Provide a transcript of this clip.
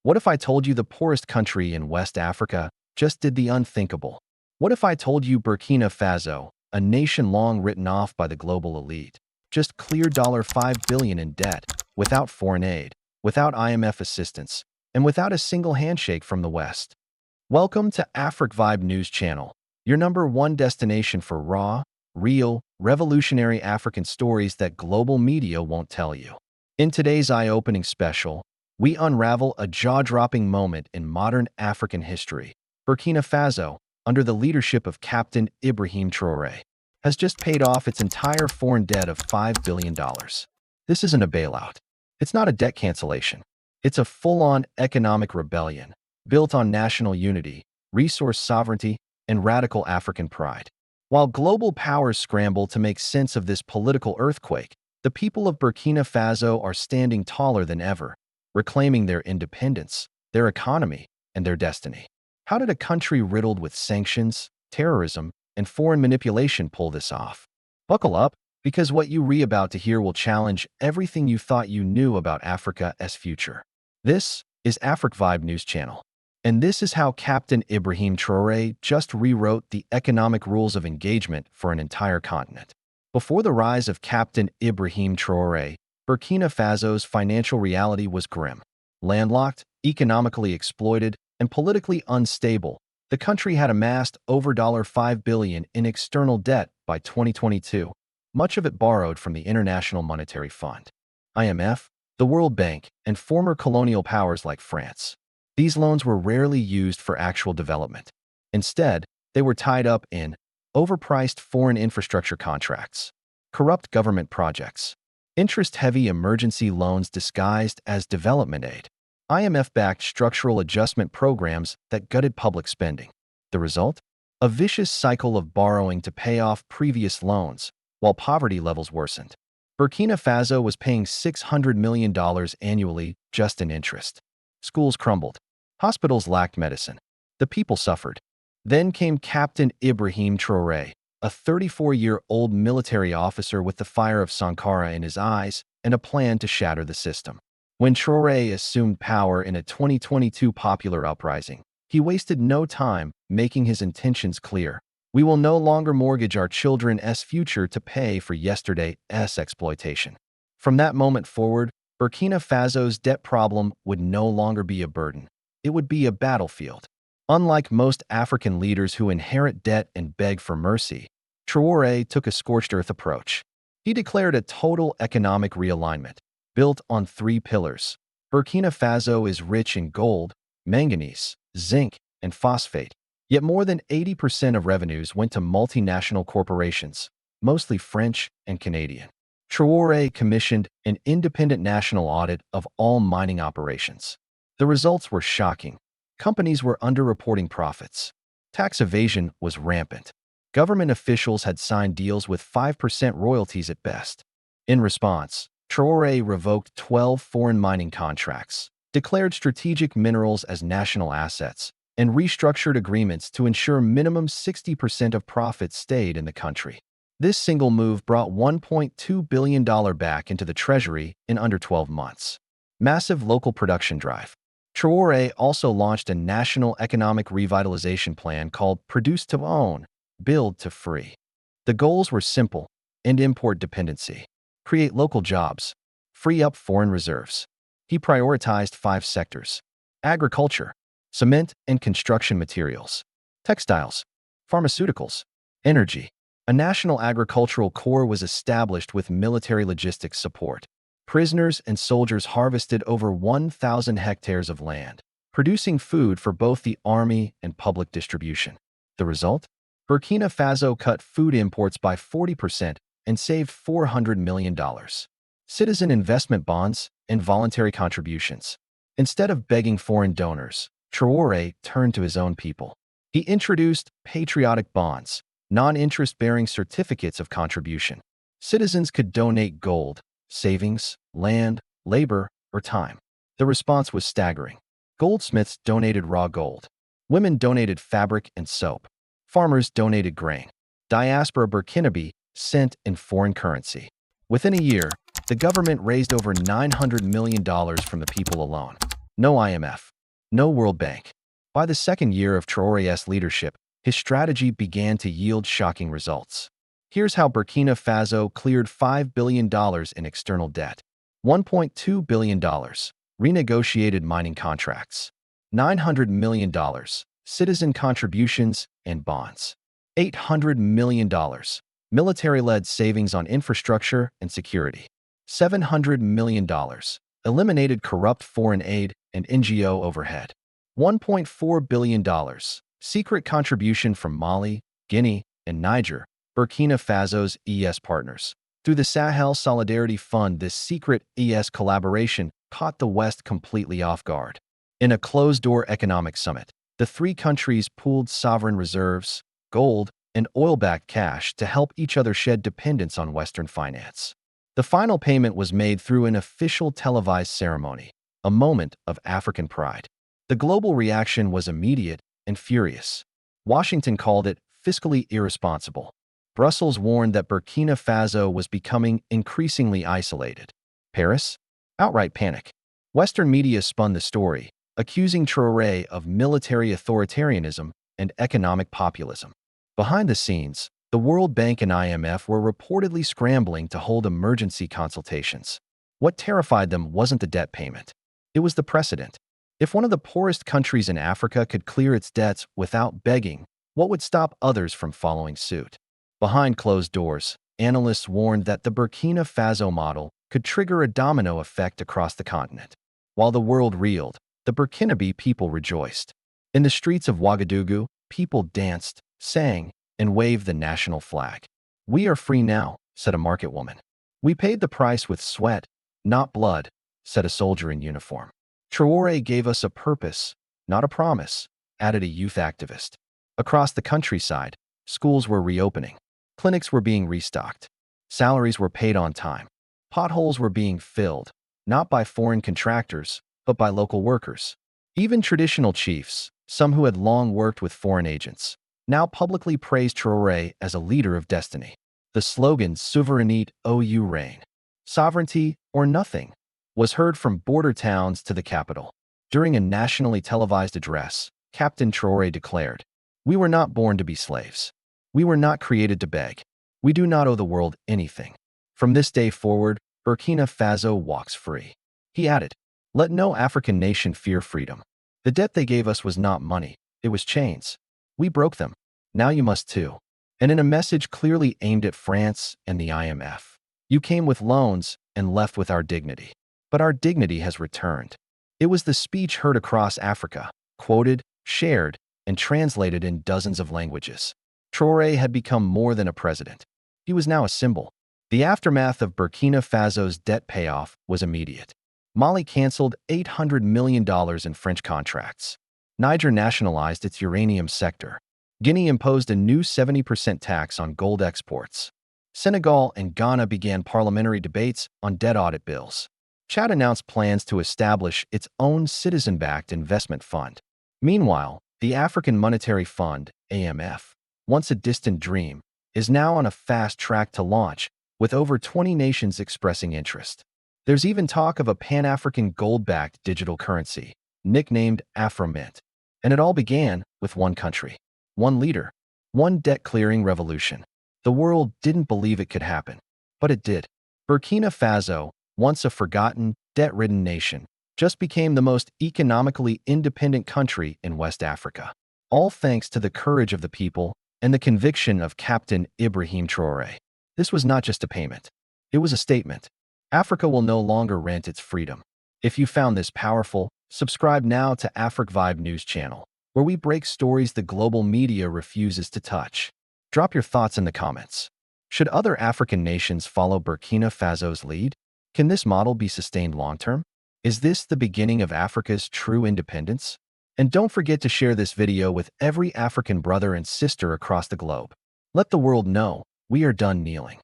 What if I told you the poorest country in West Africa just did the unthinkable? What if I told you Burkina Faso, a nation long written off by the global elite, just cleared $5 billion in debt, without foreign aid, without IMF assistance, and without a single handshake from the West? Welcome to AfricVibe News Channel, your #1 destination for raw, real, revolutionary African stories that global media won't tell you. In today's eye-opening special, we unravel a jaw-dropping moment in modern African history. Burkina Faso, under the leadership of Captain Ibrahim Traoré, has just paid off its entire foreign debt of $5 billion. This isn't a bailout. It's not a debt cancellation. It's a full-on economic rebellion, built on national unity, resource sovereignty, and radical African pride. While global powers scramble to make sense of this political earthquake, the people of Burkina Faso are standing taller than ever, reclaiming their independence, their economy, and their destiny. How did a country riddled with sanctions, terrorism, and foreign manipulation pull this off? Buckle up, because what you're about to hear will challenge everything you thought you knew about Africa's future. This is AfricVibe News Channel, and this is how Captain Ibrahim Traoré just rewrote the economic rules of engagement for an entire continent. Before the rise of Captain Ibrahim Traoré, Burkina Faso's financial reality was grim. Landlocked, economically exploited, and politically unstable, the country had amassed over $5 billion in external debt by 2022, much of it borrowed from the International Monetary Fund, IMF, the World Bank, and former colonial powers like France. These loans were rarely used for actual development. Instead, they were tied up in overpriced foreign infrastructure contracts, corrupt government projects, interest-heavy emergency loans disguised as development aid, IMF-backed structural adjustment programs that gutted public spending. The result? A vicious cycle of borrowing to pay off previous loans, while poverty levels worsened. Burkina Faso was paying $600 million annually just in interest. Schools crumbled. Hospitals lacked medicine. The people suffered. Then came Captain Ibrahim Traoré, a 34-year-old military officer with the fire of Sankara in his eyes and a plan to shatter the system. When Traoré assumed power in a 2022 popular uprising, he wasted no time making his intentions clear. We will no longer mortgage our children's future to pay for yesterday's exploitation. From that moment forward, Burkina Faso's debt problem would no longer be a burden. It would be a battlefield. Unlike most African leaders who inherit debt and beg for mercy, Traoré took a scorched-earth approach. He declared a total economic realignment, built on 3 pillars. Burkina Faso is rich in gold, manganese, zinc, and phosphate, yet more than 80% of revenues went to multinational corporations, mostly French and Canadian. Traoré commissioned an independent national audit of all mining operations. The results were shocking. Companies were underreporting profits. Tax evasion was rampant. Government officials had signed deals with 5% royalties at best. In response, Traoré revoked 12 foreign mining contracts, declared strategic minerals as national assets, and restructured agreements to ensure minimum 60% of profits stayed in the country. This single move brought $1.2 billion back into the treasury in under 12 months. Massive local production drive. Traoré also launched a national economic revitalization plan called Produce to Own, Build to Free. The goals were simple: end import dependency, create local jobs, free up foreign reserves. He prioritized 5 sectors: agriculture, cement and construction materials, textiles, pharmaceuticals, energy. A national agricultural corps was established with military logistics support. Prisoners and soldiers harvested over 1,000 hectares of land, producing food for both the army and public distribution. The result? Burkina Faso cut food imports by 40% and saved $400 million. Citizen investment bonds and voluntary contributions. Instead of begging foreign donors, Traoré turned to his own people. He introduced patriotic bonds, non-interest-bearing certificates of contribution. Citizens could donate gold, savings, land, labor, or time. The response was staggering. Goldsmiths donated raw gold. Women donated fabric and soap. Farmers donated grain. Diaspora Burkinabe sent in foreign currency. Within a year, the government raised over $900 million from the people alone. No IMF, No World Bank. By the second year of Traoré's leadership, his strategy began to yield shocking results. Here's how Burkina Faso cleared $5 billion in external debt. $1.2 billion. Renegotiated mining contracts. $900 million. Citizen contributions and bonds. $800 million. Military-led savings on infrastructure and security. $700 million. Eliminated corrupt foreign aid and NGO overhead. $1.4 billion. Secret contribution from Mali, Guinea, and Niger, Burkina Faso's ES partners. Through the Sahel Solidarity Fund, this secret ES collaboration caught the West completely off guard. In a closed-door economic summit, the three countries pooled sovereign reserves, gold, and oil-backed cash to help each other shed dependence on Western finance. The final payment was made through an official televised ceremony, a moment of African pride. The global reaction was immediate and furious. Washington called it fiscally irresponsible. Brussels warned that Burkina Faso was becoming increasingly isolated. Paris? Outright panic. Western media spun the story, accusing Traoré of military authoritarianism and economic populism. Behind the scenes, the World Bank and IMF were reportedly scrambling to hold emergency consultations. What terrified them wasn't the debt payment. It was the precedent. If one of the poorest countries in Africa could clear its debts without begging, what would stop others from following suit? Behind closed doors, analysts warned that the Burkina Faso model could trigger a domino effect across the continent. While the world reeled, the Burkinabe people rejoiced. In the streets of Ouagadougou, people danced, sang, and waved the national flag. "We are free now," said a market woman. "We paid the price with sweat, not blood," said a soldier in uniform. "Traoré gave us a purpose, not a promise," added a youth activist. Across the countryside, schools were reopening. Clinics were being restocked. Salaries were paid on time. Potholes were being filled, not by foreign contractors, but by local workers. Even traditional chiefs, some who had long worked with foreign agents, now publicly praised Traoré as a leader of destiny. The slogan "Souveraineté ou rien," sovereignty or nothing, was heard from border towns to the capital. During a nationally televised address, Captain Traoré declared, "We were not born to be slaves. We were not created to beg. We do not owe the world anything. From this day forward, Burkina Faso walks free." He added, "Let no African nation fear freedom. The debt they gave us was not money, it was chains. We broke them. Now you must too." And in a message clearly aimed at France and the IMF, "You came with loans and left with our dignity. But our dignity has returned." It was the speech heard across Africa, quoted, shared, and translated in dozens of languages. Traoré had become more than a president. He was now a symbol. The aftermath of Burkina Faso's debt payoff was immediate. Mali canceled $800 million in French contracts. Niger nationalized its uranium sector. Guinea imposed a new 70% tax on gold exports. Senegal and Ghana began parliamentary debates on debt audit bills. Chad announced plans to establish its own citizen-backed investment fund. Meanwhile, the African Monetary Fund, AMF, once a distant dream, is now on a fast track to launch, with over 20 nations expressing interest. There's even talk of a Pan-African gold-backed digital currency, nicknamed Afromint. And it all began with one country, one leader, one debt-clearing revolution. The world didn't believe it could happen, but it did. Burkina Faso, once a forgotten, debt-ridden nation, just became the most economically independent country in West Africa. All thanks to the courage of the people and the conviction of Captain Ibrahim Traoré. This was not just a payment. It was a statement. Africa will no longer rent its freedom. If you found this powerful, subscribe now to AfricVibe News Channel, where we break stories the global media refuses to touch. Drop your thoughts in the comments. Should other African nations follow Burkina Faso's lead? Can this model be sustained long-term? Is this the beginning of Africa's true independence? And don't forget to share this video with every African brother and sister across the globe. Let the world know we are done kneeling.